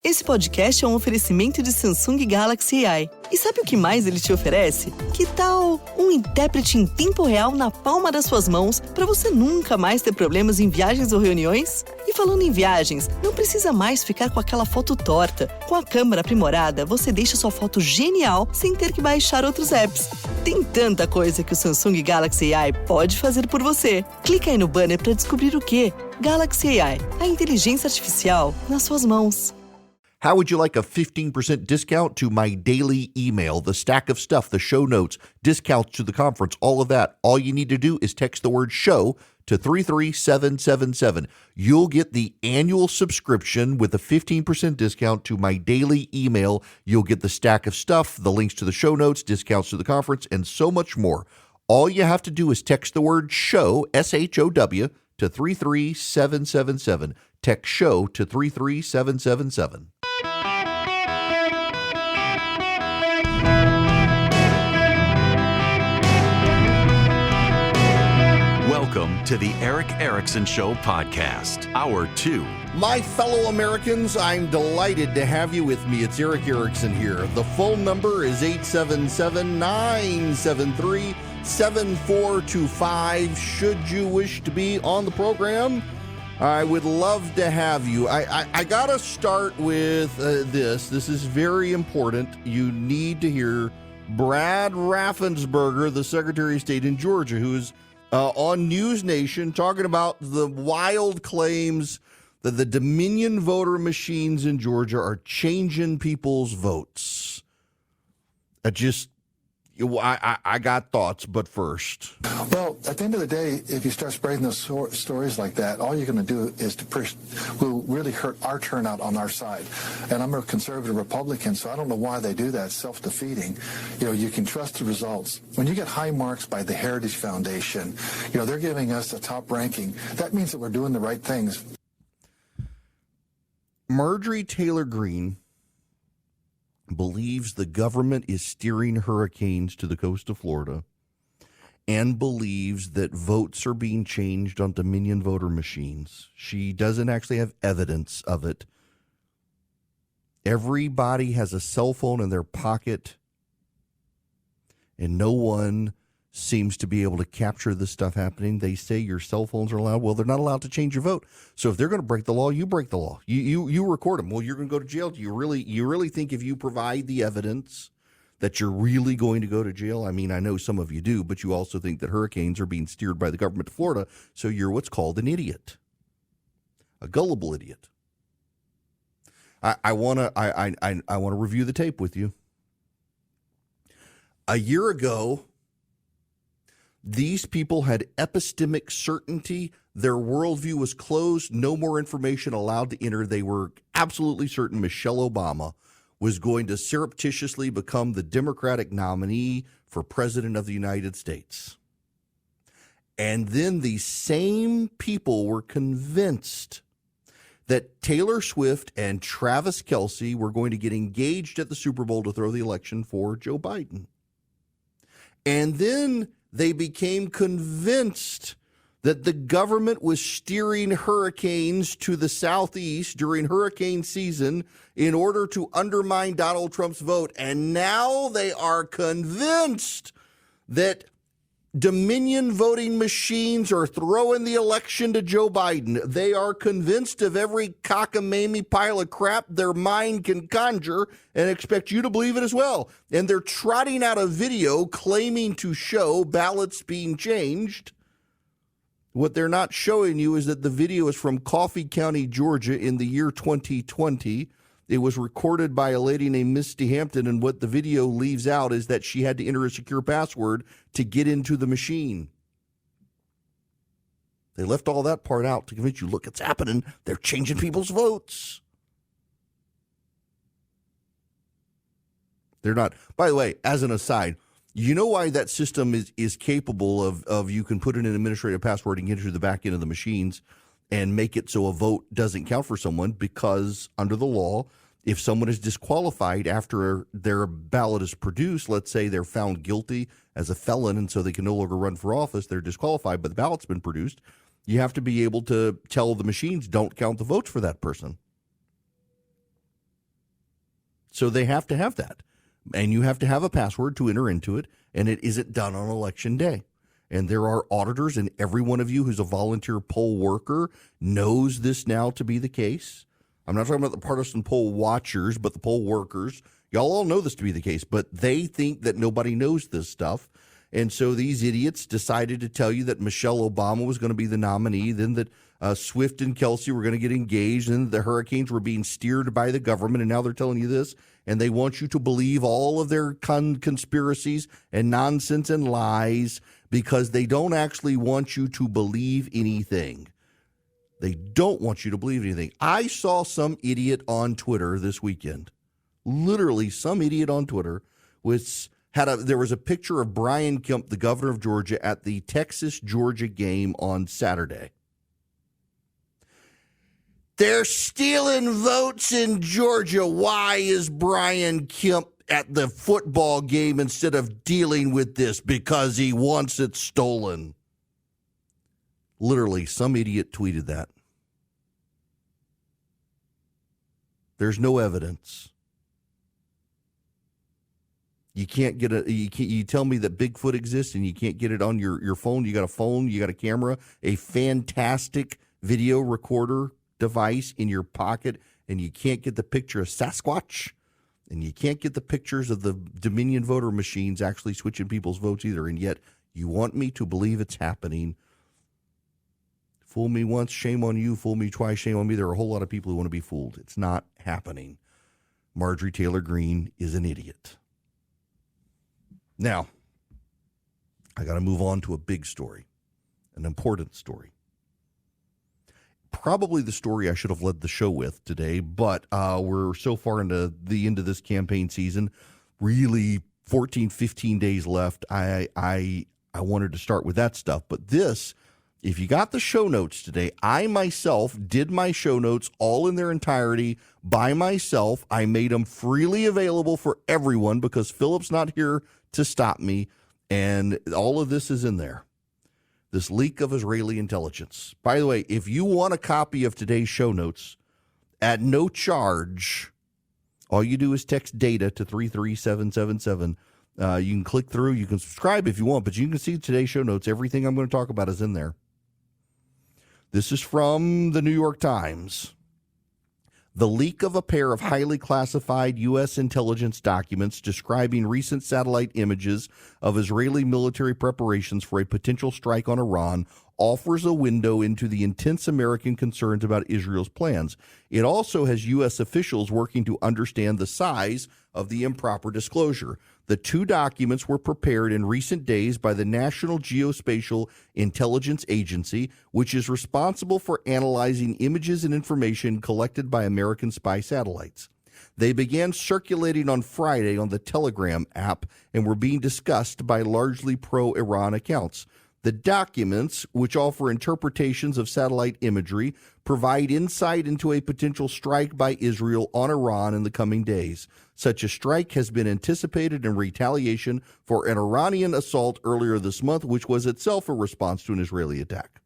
Esse podcast é um oferecimento de Samsung Galaxy AI. E sabe o que mais ele te oferece? Que tal um intérprete em tempo real na palma das suas mãos para você nunca mais ter problemas em viagens ou reuniões? E falando em viagens, não precisa mais ficar com aquela foto torta. Com a câmera aprimorada, você deixa sua foto genial sem ter que baixar outros apps. Tem tanta coisa que o Samsung Galaxy AI pode fazer por você. Clica aí no banner para descobrir o que. Galaxy AI, a inteligência artificial nas suas mãos. How would you like a 15% discount to my daily email, the stack of stuff, the show notes, discounts to the conference, all of that? All you need to do is text the word show to 33777. You'll get the annual subscription with a 15% discount to my daily email. You'll get the stack of stuff, the links to the show notes, discounts to the conference, and so much more. All you have to do is text the word show, S-H-O-W, to 33777. Text show to 33777. Welcome to the Eric Erickson Show podcast, Hour 2. My fellow Americans, I'm delighted to have you with me. It's Eric Erickson here. The phone number is 877-973-7425. Should you wish to be on the program, I would love to have you. I got to start with this. This is very important. You need to hear Brad Raffensperger, the Secretary of State in Georgia, who's on News Nation talking about the wild claims that the Dominion voter machines in Georgia are changing people's votes. I got thoughts, but first. Well, at the end of the day, if you start spreading those stories like that, all you're going to do is will really hurt our turnout on our side. And I'm a conservative Republican, so I don't know why they do that. It's self-defeating. You can trust the results. When you get high marks by the Heritage Foundation, they're giving us a top ranking. That means that we're doing the right things. Marjorie Taylor Greene believes the government is steering hurricanes to the coast of Florida and believes that votes are being changed on Dominion voter machines. She doesn't actually have evidence of it. Everybody has a cell phone in their pocket, and no one seems to be able to capture this stuff happening. They say your cell phones are allowed. Well, they're not allowed to change your vote. So if they're going to break the law, you break the law. You record them. Well, you're going to go to jail. Do you really think if you provide the evidence that you're really going to go to jail? I mean, I know some of you do, but you also think that hurricanes are being steered by the government of Florida. So you're what's called an idiot, a gullible idiot. I want to review the tape with you. A year ago, these people had epistemic certainty. Their worldview was closed. No more information allowed to enter. They were absolutely certain Michelle Obama was going to surreptitiously become the Democratic nominee for president of the United States. And then these same people were convinced that Taylor Swift and Travis Kelce were going to get engaged at the Super Bowl to throw the election for Joe Biden. And then they became convinced that the government was steering hurricanes to the southeast during hurricane season in order to undermine Donald Trump's vote. And now they are convinced that Dominion voting machines are throwing the election to Joe Biden. They are convinced of every cockamamie pile of crap their mind can conjure and expect you to believe it as well. And they're trotting out a video claiming to show ballots being changed. What they're not showing you is that the video is from Coffee County, Georgia in the year 2020. It was recorded by a lady named Misty Hampton, and what the video leaves out is that she had to enter a secure password to get into the machine. They left all that part out to convince you, look, it's happening. They're changing people's votes. They're not. By the way, as an aside, you know why that system is capable of you can put in an administrative password and get into the back end of the machines and make it so a vote doesn't count for someone? Because under the law, if someone is disqualified after their ballot is produced, let's say they're found guilty as a felon and so they can no longer run for office, they're disqualified, but the ballot's been produced, you have to be able to tell the machines don't count the votes for that person. So they have to have that. And you have to have a password to enter into it, and it isn't done on election day. And there are auditors, and every one of you who's a volunteer poll worker knows this now to be the case. I'm not talking about the partisan poll watchers, but the poll workers. Y'all all know this to be the case, but they think that nobody knows this stuff. And so these idiots decided to tell you that Michelle Obama was going to be the nominee, then that Swift and Kelsey were going to get engaged, and the hurricanes were being steered by the government, and now they're telling you this, and they want you to believe all of their conspiracies and nonsense and lies because they don't actually want you to believe anything. They don't want you to believe anything. I saw some idiot on Twitter this weekend, literally some idiot on Twitter, there was a picture of Brian Kemp, the governor of Georgia, at the Texas-Georgia game on Saturday. They're stealing votes in Georgia. Why is Brian Kemp at the football game instead of dealing with this? Because he wants it stolen. Literally, some idiot tweeted that. There's no evidence. You can't get you tell me that Bigfoot exists and you can't get it on your phone. You got a phone, you got a camera, a fantastic video recorder device in your pocket, and you can't get the picture of Sasquatch, and you can't get the pictures of the Dominion voter machines actually switching people's votes either, and yet you want me to believe it's happening. Fool me once, shame on you. Fool me twice, shame on me. There are a whole lot of people who want to be fooled. It's not happening. Marjorie Taylor Greene is an idiot. Now, I got to move on to a big story, an important story. Probably the story I should have led the show with today, but we're so far into the end of this campaign season, really 14, 15 days left. I wanted to start with that stuff. But this, if you got the show notes today, I myself did my show notes all in their entirety by myself. I made them freely available for everyone because Philip's not here to stop me, and all of this is in there. This leak of Israeli intelligence. By the way, if you want a copy of today's show notes at no charge, all you do is text data to 33777. You can click through. You can subscribe if you want, but you can see today's show notes. Everything I'm going to talk about is in there. This is from the New York Times. The leak of a pair of highly classified U.S. intelligence documents describing recent satellite images of Israeli military preparations for a potential strike on Iran offers a window into the intense American concerns about Israel's plans. It also has U.S. officials working to understand the size of the improper disclosure. The two documents were prepared in recent days by the National Geospatial Intelligence Agency, which is responsible for analyzing images and information collected by American spy satellites. They began circulating on Friday on the Telegram app and were being discussed by largely pro-Iran accounts. The documents, which offer interpretations of satellite imagery, provide insight into a potential strike by Israel on Iran in the coming days. Such a strike has been anticipated in retaliation for an Iranian assault earlier this month, which was itself a response to an Israeli attack.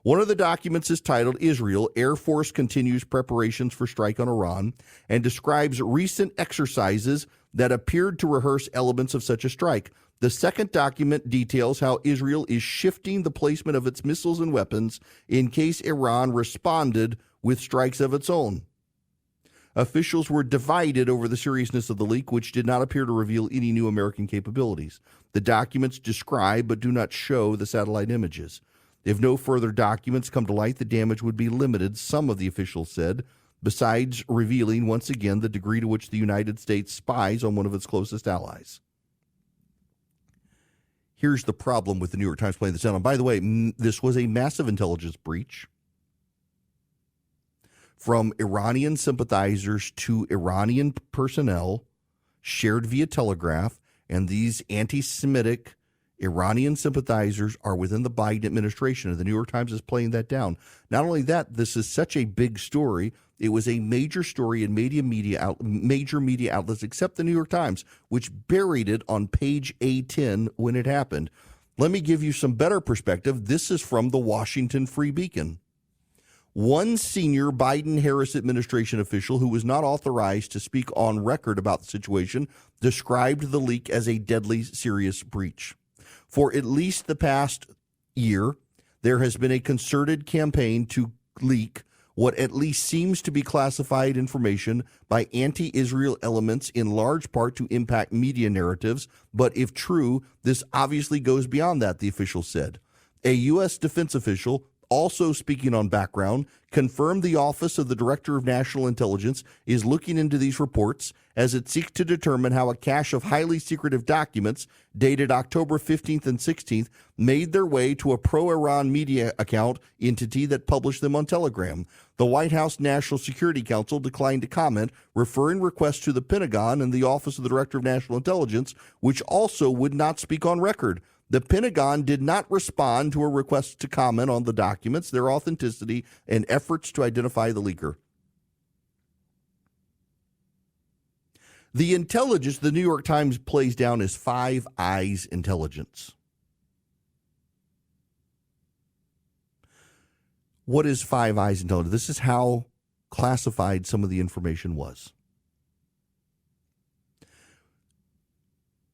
One of the documents is titled Israel, Air Force Continues Preparations for Strike on Iran, and describes recent exercises that appeared to rehearse elements of such a strike. The second document details how Israel is shifting the placement of its missiles and weapons in case Iran responded with strikes of its own. Officials were divided over the seriousness of the leak, which did not appear to reveal any new American capabilities. The documents describe but do not show the satellite images. If no further documents come to light, the damage would be limited, some of the officials said, besides revealing once again the degree to which the United States spies on one of its closest allies. Here's the problem with the New York Times playing this out. And by the way, this was a massive intelligence breach from Iranian sympathizers to Iranian personnel, shared via telegraph, and these anti-Semitic Iranian sympathizers are within the Biden administration, and the New York Times is playing that down. Not only that, this is such a big story. It was a major story in major media outlets, except the New York Times, which buried it on page A10 when it happened. Let me give you some better perspective. This is from the Washington Free Beacon. One senior Biden-Harris administration official who was not authorized to speak on record about the situation described the leak as a deadly serious breach. For at least the past year, there has been a concerted campaign to leak what at least seems to be classified information by anti-Israel elements, in large part to impact media narratives. But if true, this obviously goes beyond that, the official said. A U.S. defense official, also speaking on background, confirmed the Office of the Director of National Intelligence is looking into these reports as it seeks to determine how a cache of highly secretive documents dated October 15th and 16th made their way to a pro-Iran media account entity that published them on Telegram. The White House National Security Council declined to comment, referring requests to the Pentagon and the Office of the Director of National Intelligence, which also would not speak on record. The Pentagon did not respond to a request to comment on the documents, their authenticity, and efforts to identify the leaker. The intelligence the New York Times plays down as Five Eyes intelligence. What is Five Eyes intelligence? This is how classified some of the information was.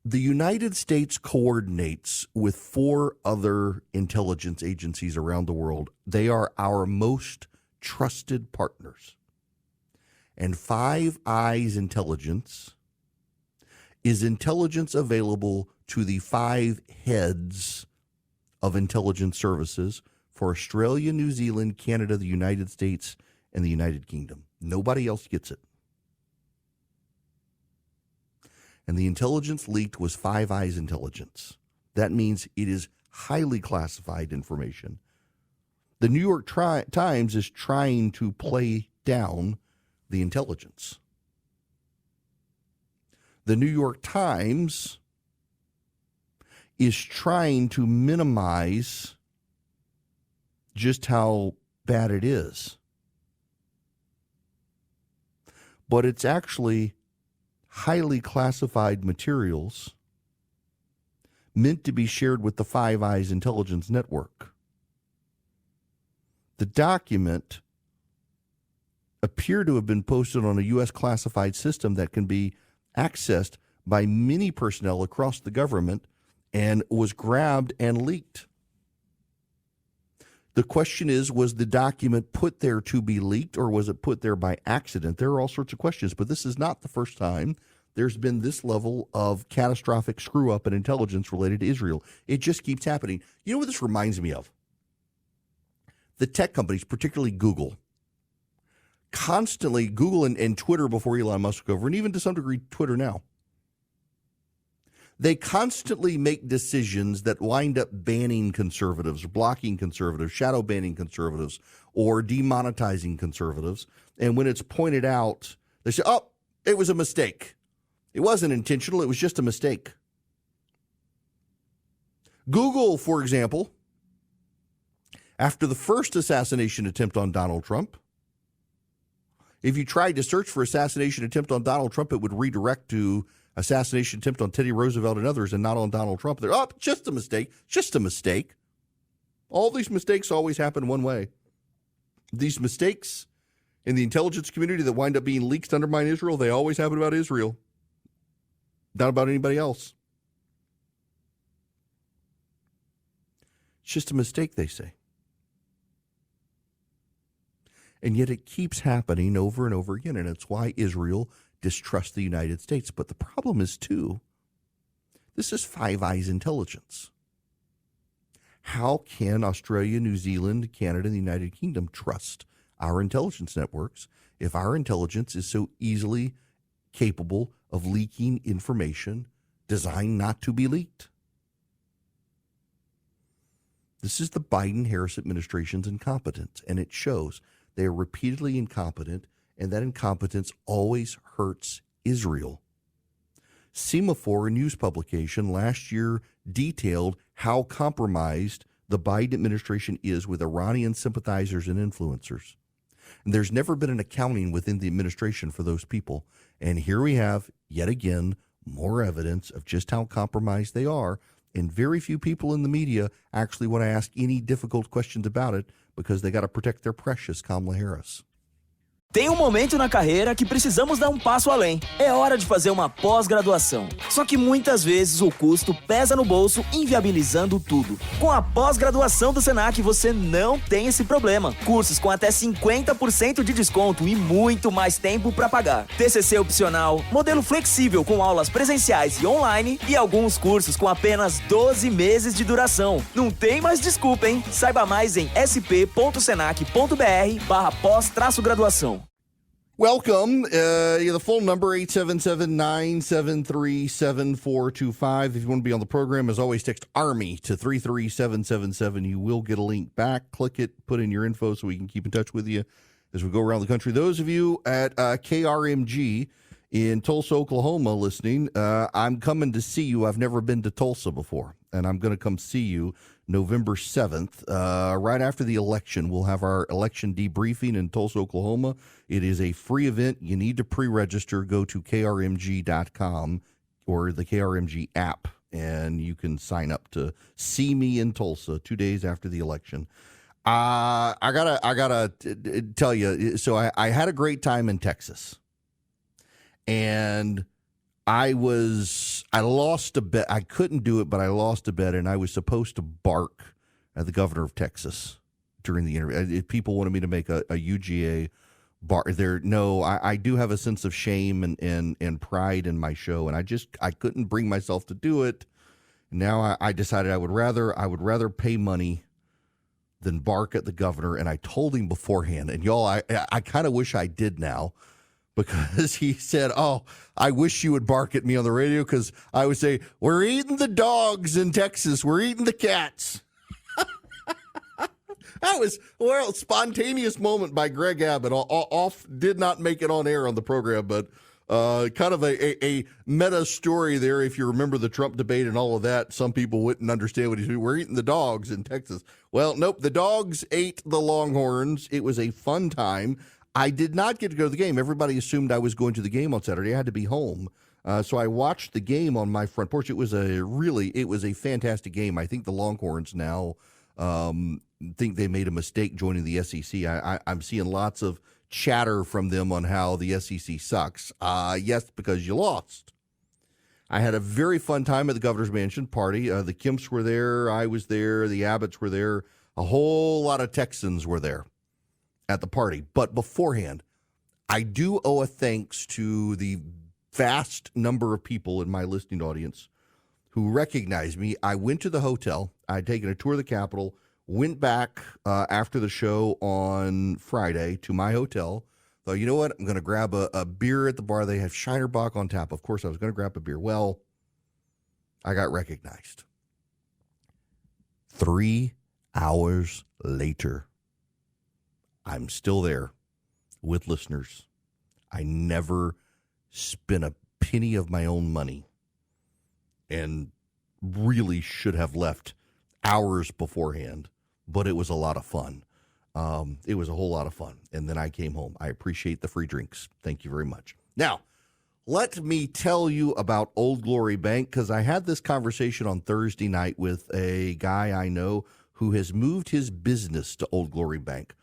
The United States coordinates with 4 other intelligence agencies around the world. They are our most trusted partners. And Five Eyes intelligence is intelligence available to the 5 heads of intelligence services for Australia, New Zealand, Canada, the United States, and the United Kingdom. Nobody else gets it. And the intelligence leaked was Five Eyes intelligence. That means it is highly classified information. The New York Times is trying to play down the intelligence. The New York Times is trying to minimize just how bad it is. But it's actually highly classified materials meant to be shared with the Five Eyes intelligence network. The document appeared to have been posted on a U.S. classified system that can be accessed by many personnel across the government and was grabbed and leaked. The question is, was the document put there to be leaked, or was it put there by accident? There are all sorts of questions, but this is not the first time there's been this level of catastrophic screw-up in intelligence related to Israel. It just keeps happening. You know what this reminds me of? The tech companies, particularly Google, constantly, Google and Twitter before Elon Musk took over, and even to some degree Twitter now, they constantly make decisions that wind up banning conservatives, blocking conservatives, shadow banning conservatives, or demonetizing conservatives. And when it's pointed out, they say, oh, it was a mistake. It wasn't intentional. It was just a mistake. Google, for example, after the first assassination attempt on Donald Trump, if you tried to search for assassination attempt on Donald Trump, it would redirect to assassination attempt on Teddy Roosevelt and others, and not on Donald Trump. They're, oh, just a mistake, just a mistake. All these mistakes always happen one way. These mistakes in the intelligence community that wind up being leaks to undermine Israel, they always happen about Israel, not about anybody else. It's just a mistake, they say. And yet it keeps happening over and over again, and it's why Israel distrust the United States. But the problem is, too, this is Five Eyes intelligence. How can Australia, New Zealand, Canada, and the United Kingdom trust our intelligence networks if our intelligence is so easily capable of leaking information designed not to be leaked? This is the Biden-Harris administration's incompetence, and it shows. They are repeatedly incompetent, and that incompetence always hurts Israel. Semaphore, a news publication, last year detailed how compromised the Biden administration is with Iranian sympathizers and influencers. And there's never been an accounting within the administration for those people. And here we have, yet again, more evidence of just how compromised they are. And very few people in the media actually want to ask any difficult questions about it, because they got to protect their precious Kamala Harris. Tem um momento na carreira que precisamos dar um passo além. É hora de fazer uma pós-graduação. Só que muitas vezes o custo pesa no bolso, inviabilizando tudo. Com a pós-graduação do Senac, você não tem esse problema. Cursos com até 50% de desconto e muito mais tempo para pagar. TCC opcional, modelo flexível com aulas presenciais e online e alguns cursos com apenas 12 meses de duração. Não tem mais desculpa, hein? Saiba mais em sp.senac.br/pós-graduação. Welcome. The phone number, 877-973-7425. If you want to be on the program, as always, text ARMY to 33777. You will get a link back. Click it, put in your info so we can keep in touch with you as we go around the country. Those of you at KRMG in Tulsa, Oklahoma listening, I'm coming to see you. I've never been to Tulsa before, and I'm going to come see you November 7th, right after the election. We'll have our election debriefing in Tulsa, Oklahoma. It is a free event. You need to pre-register. Go to krmg.com or the KRMG app, and you can sign up to see me in Tulsa 2 days after the election. I gotta tell you, so I had a great time in Texas, and I lost a bet. I couldn't do it, but I lost a bet, and I was supposed to bark at the governor of Texas during the interview. People wanted me to make a UGA bark. I do have a sense of shame and pride in my show, and I couldn't bring myself to do it. Now I decided I would rather pay money than bark at the governor, and I told him beforehand. And y'all, I kind of wish I did now. Because he said, "Oh, I wish you would bark at me on the radio," because I would say, "We're eating the dogs in Texas. We're eating the cats." That was spontaneous moment by Greg Abbott. Did not make it on air on the program, but kind of a meta story there. If you remember the Trump debate and all of that, some people wouldn't understand what he's doing. We're eating the dogs in Texas. Well, nope, the dogs ate the Longhorns. It was a fun time. I did not get to go to the game. Everybody assumed I was going to the game on Saturday. I had to be home. So I watched the game on my front porch. It was a fantastic game. I think the Longhorns now think they made a mistake joining the SEC. I'm seeing lots of chatter from them on how the SEC sucks. Yes, because you lost. I had a very fun time at the Governor's Mansion party. The Kemps were there. I was there. The Abbotts were there. A whole lot of Texans were there at the party. But beforehand, I do owe a thanks to the vast number of people in my listening audience who recognized me. I went to the hotel. I'd taken a tour of the Capitol, went back after the show on Friday to my hotel. Thought, you know what? I'm going to grab a beer at the bar. They have Shinerbach on tap. Of course, I was going to grab a beer. Well, I got recognized. 3 hours later, I'm still there with listeners. I never spent a penny of my own money and really should have left hours beforehand, but it was a lot of fun. It was a whole lot of fun. And then I came home. I appreciate the free drinks. Thank you very much. Now, let me tell you about Old Glory Bank, because I had this conversation on Thursday night with a guy I know who has moved his business to Old Glory Bank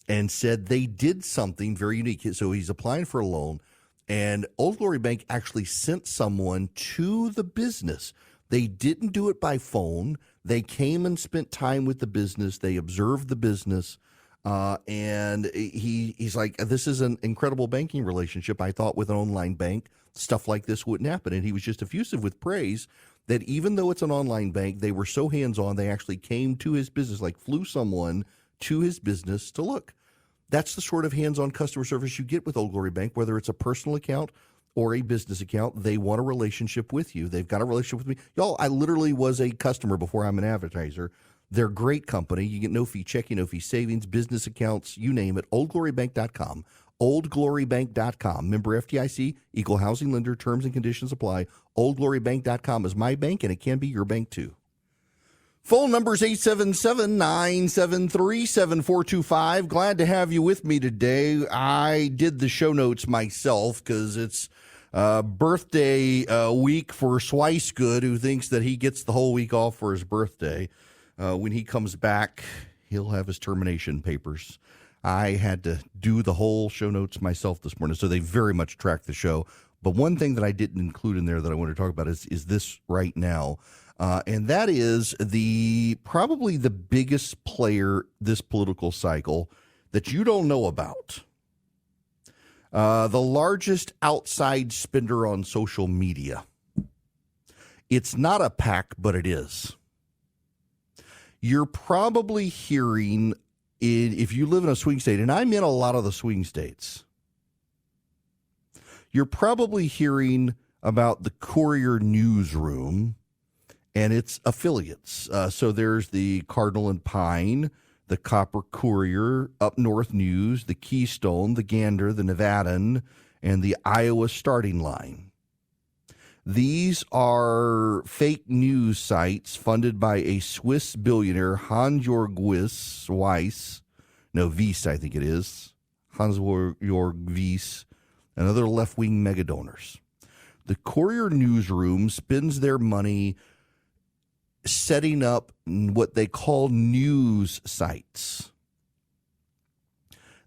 and said they did something very unique. So he's applying for a loan, and Old Glory Bank actually sent someone to the business. They didn't do it by phone. They came and spent time with the business. They observed the business. And he's like, this is an incredible banking relationship. I thought with an online bank, stuff like this wouldn't happen. And he was just effusive with praise that even though it's an online bank, they were so hands-on, they actually came to his business, like flew someone to his business to look. That's the sort of hands-on customer service you get with Old Glory Bank, whether it's a personal account or a business account. They want a relationship with you. They've got a relationship with me. Y'all, I literally was a customer before I'm an advertiser. They're a great company. You get no fee checking, no fee savings, business accounts, you name it. OldGloryBank.com. OldGloryBank.com. Member FDIC, equal housing lender, terms and conditions apply. OldGloryBank.com is my bank, and it can be your bank too. Phone number is 877-973-7425. Glad to have you with me today. I did the show notes myself because it's birthday week for Swicegood, who thinks that he gets the whole week off for his birthday. When he comes back, he'll have his termination papers. I had to do the whole show notes myself this morning, so they very much track the show. But one thing that I didn't include in there that I want to talk about is this right now, and that is probably the biggest player this political cycle that you don't know about. The largest outside spender on social media. It's not a PAC, but it is. You're probably hearing, if you live in a swing state, and I'm in a lot of the swing states, you're probably hearing about the Courier Newsroom and its affiliates. So there's the Cardinal and Pine, the Copper Courier, Up North News, the Keystone, the Gander, the Nevadan, and the Iowa Starting Line. These are fake news sites funded by a Swiss billionaire, Hans-Jörg Wyss, I think it is, Hans-Jörg Wyss, and other left-wing megadonors. The Courier Newsroom spends their money setting up what they call news sites.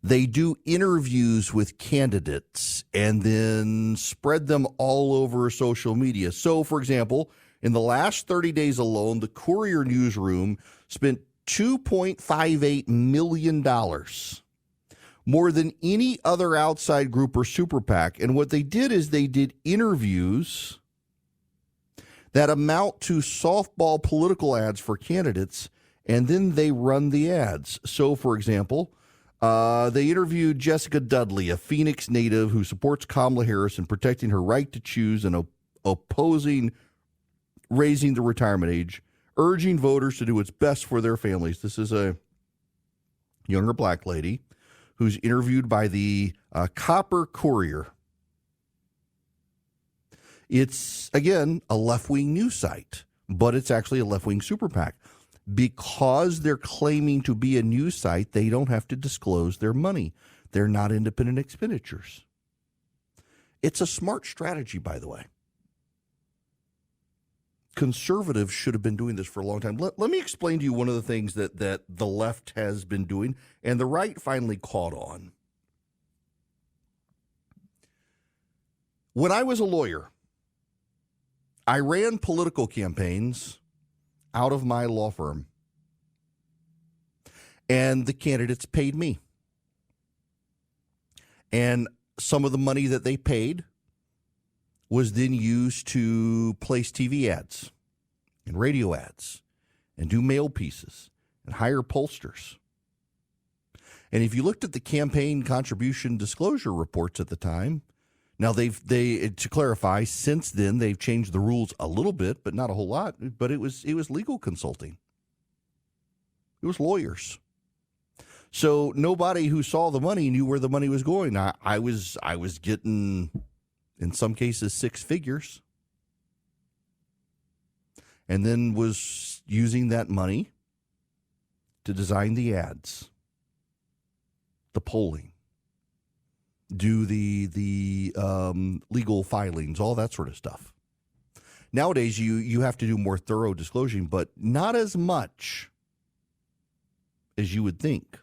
They do interviews with candidates and then spread them all over social media. So, for example, in the last 30 days alone, the Courier Newsroom spent $2.58 million, more than any other outside group or super PAC. And what they did is they did interviews that amount to softball political ads for candidates, and then they run the ads. So, for example, they interviewed Jessica Dudley, a Phoenix native who supports Kamala Harris in protecting her right to choose and opposing raising the retirement age, urging voters to do what's best for their families. This is a younger black lady who's interviewed by the Copper Courier. It's, again, a left-wing news site, but it's actually a left-wing super PAC. Because they're claiming to be a news site, they don't have to disclose their money. They're not independent expenditures. It's a smart strategy, by the way. Conservatives should have been doing this for a long time. Let me explain to you one of the things that the left has been doing, and the right finally caught on. When I was a lawyer, I ran political campaigns out of my law firm, and the candidates paid me. And some of the money that they paid was then used to place TV ads and radio ads and do mail pieces and hire pollsters. And if you looked at the campaign contribution disclosure reports at the time, now they to clarify, since then they've changed the rules a little bit, but not a whole lot. But it was legal consulting. It was lawyers. So nobody who saw the money knew where the money was going. I was getting, in some cases, six figures, and then was using that money to design the ads, the polling, do the legal filings, all that sort of stuff. Nowadays, you have to do more thorough disclosing, but not as much as you would think.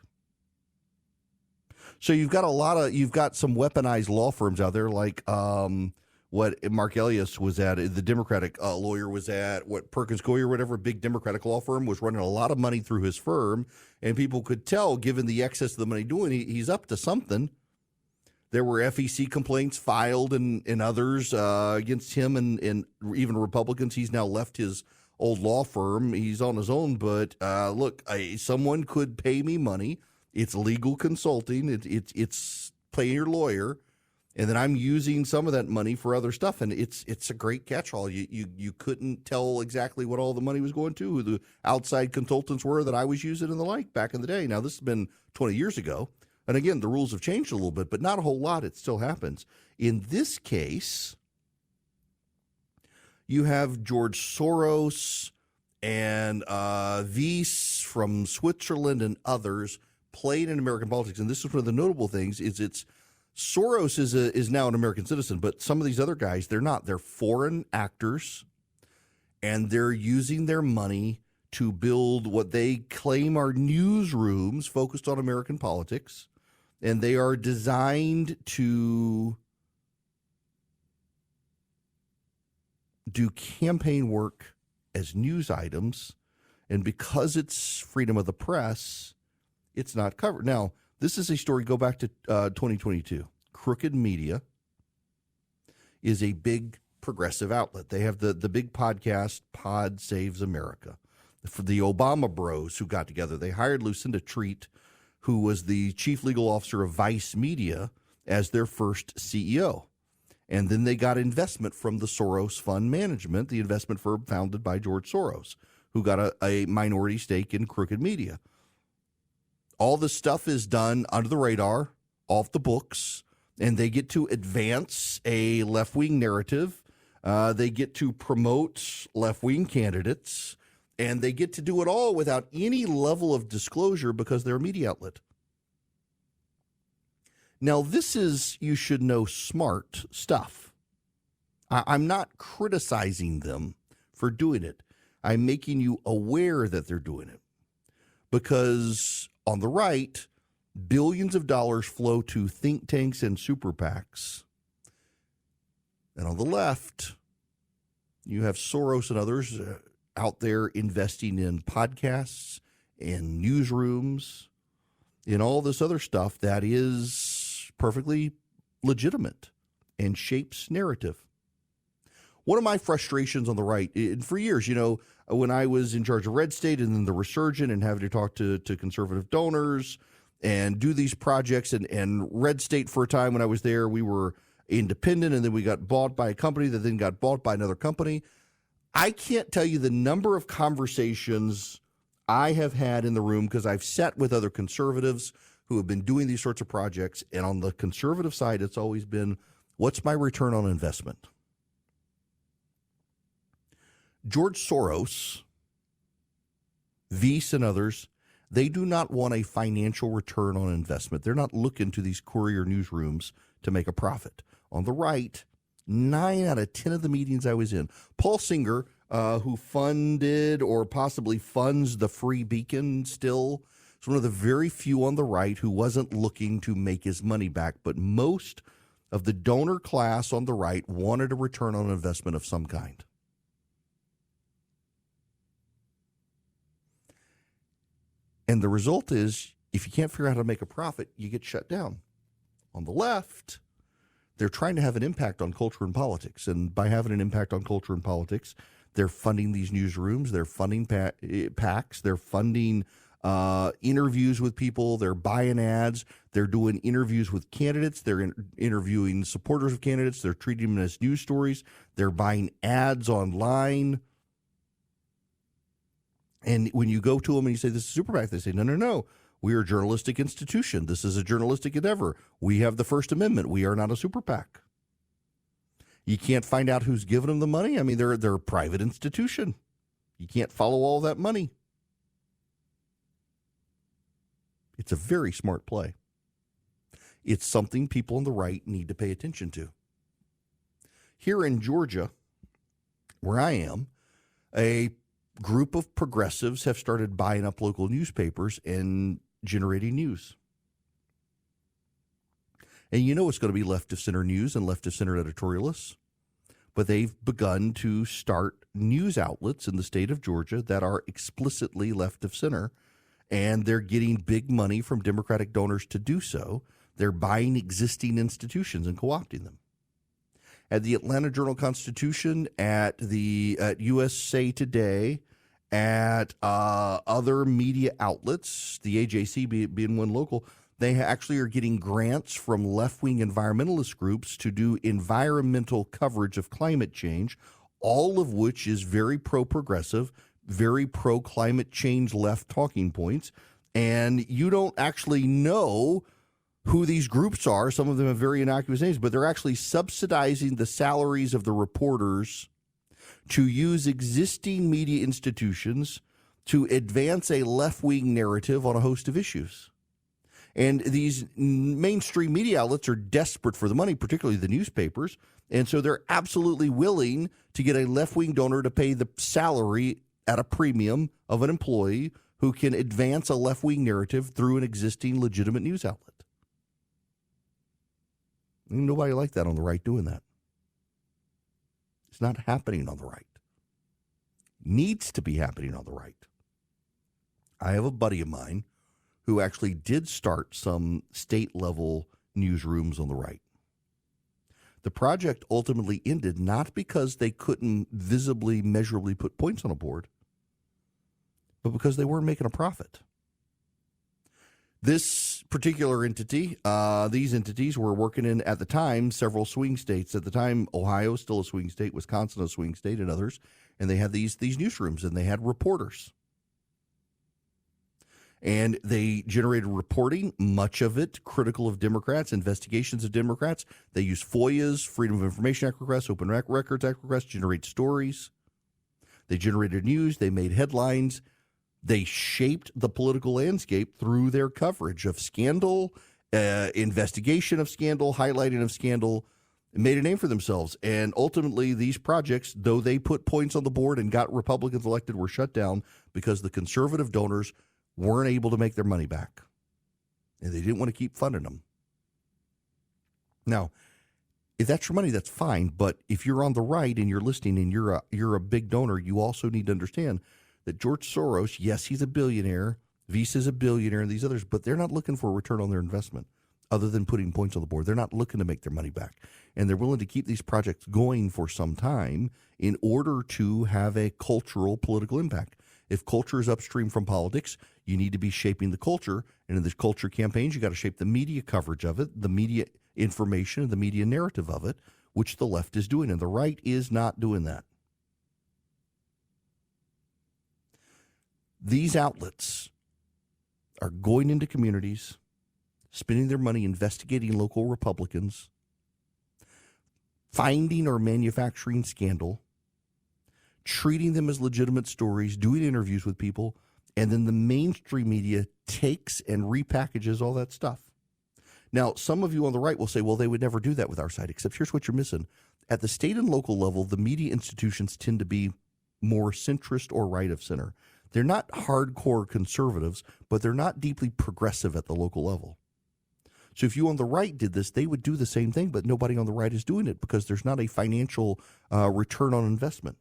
So you've got some weaponized law firms out there, like what Mark Elias was at, the Democratic lawyer was at, what Perkins Coie or whatever, big Democratic law firm, was running a lot of money through his firm, and people could tell, given the excess of the money doing, he's up to something. There were FEC complaints filed and others against him and even Republicans. He's now left his old law firm. He's on his own. But look, someone could pay me money. It's legal consulting. It's paying your lawyer. And then I'm using some of that money for other stuff. And it's a great catch-all. You couldn't tell exactly what all the money was going to, who the outside consultants were that I was using and the like back in the day. Now, this has been 20 years ago. And again, the rules have changed a little bit, but not a whole lot. It still happens. In this case, you have George Soros and Wyss from Switzerland and others playing in American politics. And this is one of the notable things is Soros is now an American citizen, but some of these other guys, they're not. They're foreign actors, and they're using their money to build what they claim are newsrooms focused on American politics, and they are designed to do campaign work as news items, and because it's freedom of the press, it's not covered. Now, this is a story, go back to 2022. Crooked Media is a big progressive outlet. They have the big podcast, Pod Saves America. For the Obama bros who got together, they hired Lucinda Treat, who was the chief legal officer of Vice Media, as their first CEO. And then they got investment from the Soros Fund Management, the investment firm founded by George Soros, who got a minority stake in Crooked Media. All this stuff is done under the radar, off the books, and they get to advance a left-wing narrative. They get to promote left-wing candidates, and they get to do it all without any level of disclosure because they're a media outlet. Now, this is, you should know, smart stuff. I'm not criticizing them for doing it. I'm making you aware that they're doing it. Because on the right, billions of dollars flow to think tanks and super PACs. And on the left, you have Soros and others out there investing in podcasts and newsrooms and all this other stuff that is perfectly legitimate and shapes narrative. One of my frustrations on the right, for years, when I was in charge of Red State and then the Resurgent and having to talk to conservative donors and do these projects, and Red State for a time when I was there, we were independent, and then we got bought by a company that then got bought by another company. I can't tell you the number of conversations I have had in the room because I've sat with other conservatives who have been doing these sorts of projects, and on the conservative side, it's always been, what's my return on investment? George Soros, Vice, and others, they do not want a financial return on investment. They're not looking to these courier newsrooms to make a profit. On the right, 9 out of 10 of the meetings I was in, Paul Singer, who funded or possibly funds the Free Beacon still, is one of the very few on the right who wasn't looking to make his money back. But most of the donor class on the right wanted a return on investment of some kind. And the result is, if you can't figure out how to make a profit, you get shut down. On the left, they're trying to have an impact on culture and politics. And by having an impact on culture and politics, they're funding these newsrooms, they're funding PACs, they're funding interviews with people, they're buying ads, they're doing interviews with candidates, they're interviewing supporters of candidates, they're treating them as news stories, they're buying ads online. And when you go to them and you say, this is Super PAC, they say, no. We are a journalistic institution. This is a journalistic endeavor. We have the First Amendment. We are not a Super PAC. You can't find out who's giving them the money. I mean, they're a private institution. You can't follow all that money. It's a very smart play. It's something people on the right need to pay attention to. Here in Georgia, where I am, a group of progressives have started buying up local newspapers and generating news. And you know it's going to be left of center news and left of center editorialists. But they've begun to start news outlets in the state of Georgia that are explicitly left of center. And they're getting big money from Democratic donors to do so. They're buying existing institutions and co-opting them. At the Atlanta Journal-Constitution, at USA Today, at other media outlets, the AJC being one local, they actually are getting grants from left-wing environmentalist groups to do environmental coverage of climate change, all of which is very pro-progressive, very pro-climate change left talking points. And you don't actually know who these groups are. Some of them have very innocuous names, but they're actually subsidizing the salaries of the reporters to use existing media institutions to advance a left-wing narrative on a host of issues. And these mainstream media outlets are desperate for the money, particularly the newspapers, and so they're absolutely willing to get a left-wing donor to pay the salary at a premium of an employee who can advance a left-wing narrative through an existing legitimate news outlet. Nobody like that on the right doing that. It's not happening on the right. Needs to be happening on the right. I have a buddy of mine who actually did start some state-level newsrooms on the right. The project ultimately ended not because they couldn't visibly, measurably put points on a board, but because they weren't making a profit. This particular entity, these entities were working in, at the time, several swing states. At the time, Ohio, still a swing state, Wisconsin, a swing state, and others. And they had these newsrooms, and they had reporters. And they generated reporting, much of it critical of Democrats, investigations of Democrats. They used FOIAs, Freedom of Information Act requests, Open Records Act requests, to generate stories. They generated news. They made headlines. They shaped the political landscape through their coverage of scandal, investigation of scandal, highlighting of scandal, and made a name for themselves. And ultimately, these projects, though they put points on the board and got Republicans elected, were shut down because the conservative donors weren't able to make their money back. And they didn't want to keep funding them. Now, if that's your money, that's fine. But if you're on the right and you're listening and you're a big donor, you also need to understand that George Soros, yes, he's a billionaire, Visa's a billionaire, and these others, but they're not looking for a return on their investment other than putting points on the board. They're not looking to make their money back. And they're willing to keep these projects going for some time in order to have a cultural, political impact. If culture is upstream from politics, you need to be shaping the culture. And in these culture campaigns, you got to shape the media coverage of it, the media information, and the media narrative of it, which the left is doing. And the right is not doing that. These outlets are going into communities, spending their money investigating local Republicans, finding or manufacturing scandal, treating them as legitimate stories, doing interviews with people, and then the mainstream media takes and repackages all that stuff. Now, some of you on the right will say, well, they would never do that with our site, except here's what you're missing. At the state and local level, the media institutions tend to be more centrist or right of center. They're not hardcore conservatives, but they're not deeply progressive at the local level. So if you on the right did this, they would do the same thing, but nobody on the right is doing it because there's not a financial return on investment.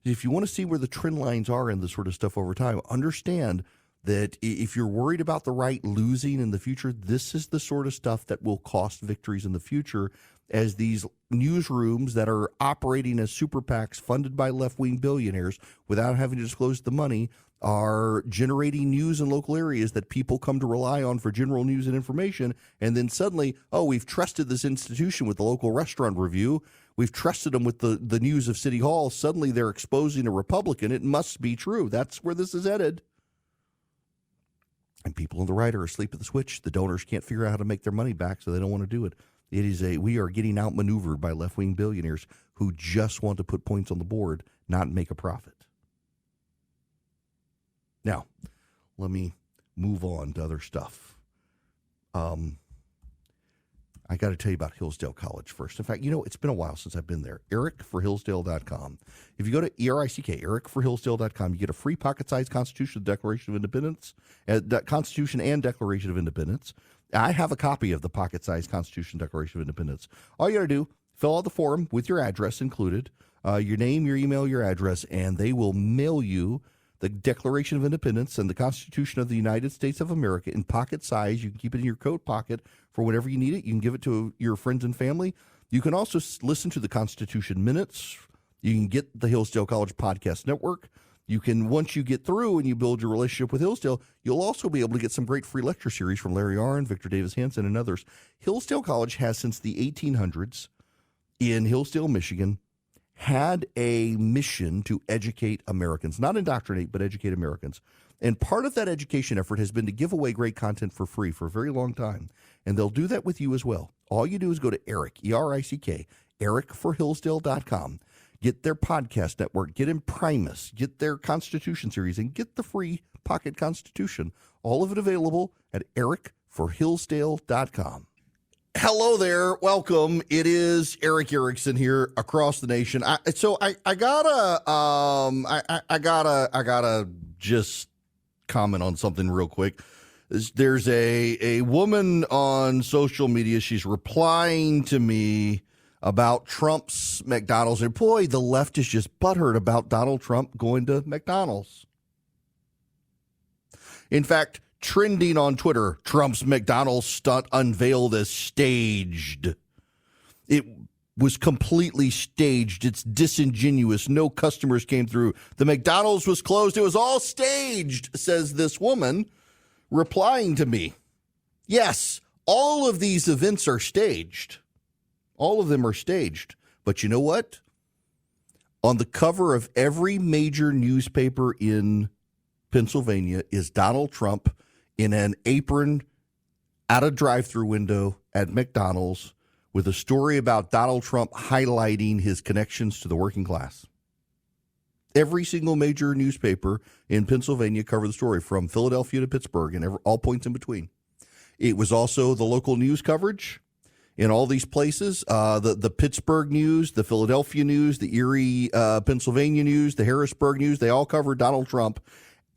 If you want to see where the trend lines are in this sort of stuff over time, understand that if you're worried about the right losing in the future, this is the sort of stuff that will cost victories in the future, as these newsrooms that are operating as super PACs funded by left-wing billionaires without having to disclose the money are generating news in local areas that people come to rely on for general news and information. And then suddenly, oh, we've trusted this institution with the local restaurant review. We've trusted them with the news of City Hall. Suddenly they're exposing a Republican. It must be true. That's where this is headed. And people on the right are asleep at the switch. The donors can't figure out how to make their money back, so they don't want to do it. We are getting outmaneuvered by left-wing billionaires who just want to put points on the board, not make a profit. Now, let me move on to other stuff. I got to tell you about Hillsdale College first. In fact, it's been a while since I've been there. EricForHillsdale.com. If you go to EricForHillsdale.com, you get a free pocket-sized Constitution, Declaration of Independence, Constitution and Declaration of Independence. I have a copy of the pocket-sized Constitution, Declaration of Independence. All you got to do, fill out the form with your address included, your name, your email, your address, and they will mail you the Declaration of Independence and the Constitution of the United States of America in pocket size. You can keep it in your coat pocket for whenever you need it. You can give it to your friends and family. You can also listen to the Constitution Minutes. You can get the Hillsdale College Podcast Network. You can, once you get through and you build your relationship with Hillsdale, you'll also be able to get some great free lecture series from Larry Arnn, Victor Davis Hanson, and others. Hillsdale College has, since the 1800s in Hillsdale, Michigan, had a mission to educate Americans, not indoctrinate, but educate Americans. And part of that education effort has been to give away great content for free for a very long time. And they'll do that with you as well. All you do is go to Eric, E-R-I-C-K, EricForHillsdale.com. Get their podcast network, get Imprimus, get their Constitution series, and get the free Pocket Constitution. All of it available at EricForHillsdale.com. Hello there. Welcome. It is Eric Erickson here across the nation. I gotta just comment on something real quick. There's a woman on social media. She's replying to me about Trump's McDonald's. And boy, the left is just butthurt about Donald Trump going to McDonald's. In fact, trending on Twitter, Trump's McDonald's stunt unveiled as staged. It was completely staged. It's disingenuous. No customers came through. The McDonald's was closed. It was all staged, says this woman, replying to me. Yes, all of these events are staged. All of them are staged. But you know what? On the cover of every major newspaper in Pennsylvania is Donald Trump in an apron at a drive-thru window at McDonald's with a story about Donald Trump highlighting his connections to the working class. Every single major newspaper in Pennsylvania covered the story, from Philadelphia to Pittsburgh and all points in between. It was also the local news coverage in all these places, the Pittsburgh News, the Philadelphia News, the Erie, Pennsylvania News, the Harrisburg News. They all covered Donald Trump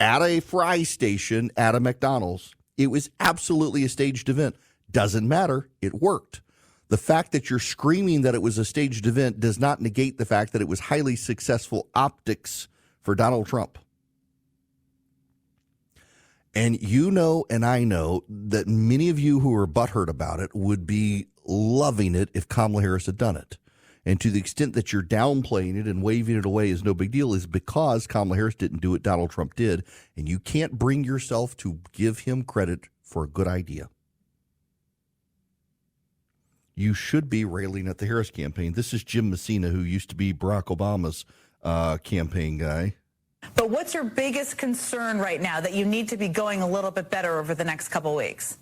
at a fry station at a McDonald's. It was absolutely a staged event. Doesn't matter. It worked. The fact that you're screaming that it was a staged event does not negate the fact that it was highly successful optics for Donald Trump. And you know, and I know that many of you who are butthurt about it would be loving it if Kamala Harris had done it. And to the extent that you're downplaying it and waving it away as no big deal is because Kamala Harris didn't do it, Donald Trump did. And you can't bring yourself to give him credit for a good idea. You should be railing at the Harris campaign. This is Jim Messina, who used to be Barack Obama's campaign guy. But what's your biggest concern right now that you need to be going a little bit better over the next couple weeks?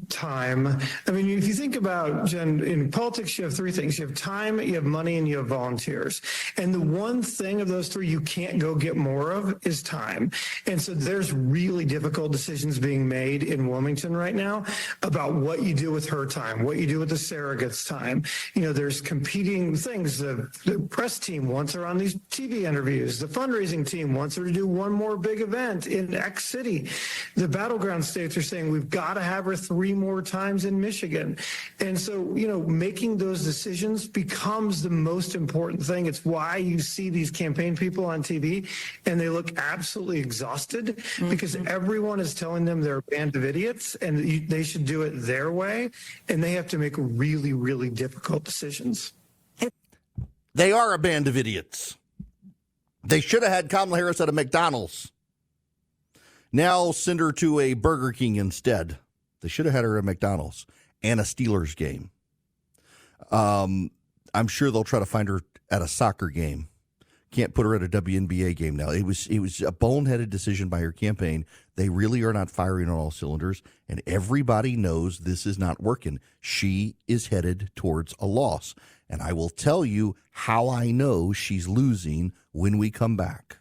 Time. I mean, if you think about, Jen, in politics, you have three things. You have time, you have money, and you have volunteers. And the one thing of those three you can't go get more of is time. And so there's really difficult decisions being made in Wilmington right now about what you do with her time, what you do with the surrogate's time. You know, there's competing things. The press team wants her on these TV interviews. The fundraising team wants her to do one more big event in X city. The battleground states are saying we've got to have her 3 more times in Michigan. And so, you know, making those decisions becomes the most important thing. It's why you see these campaign people on TV and they look absolutely exhausted because everyone is telling them they're a band of idiots and they should do it their way. And they have to make really, really difficult decisions. They are a band of idiots. They should have had Kamala Harris at a McDonald's. Now send her to a Burger King instead. They should have had her at McDonald's and a Steelers game. I'm sure they'll try to find her at a soccer game. Can't put her at a WNBA game now. It was a boneheaded decision by her campaign. They really are not firing on all cylinders, and everybody knows this is not working. She is headed towards a loss, and I will tell you how I know she's losing when we come back.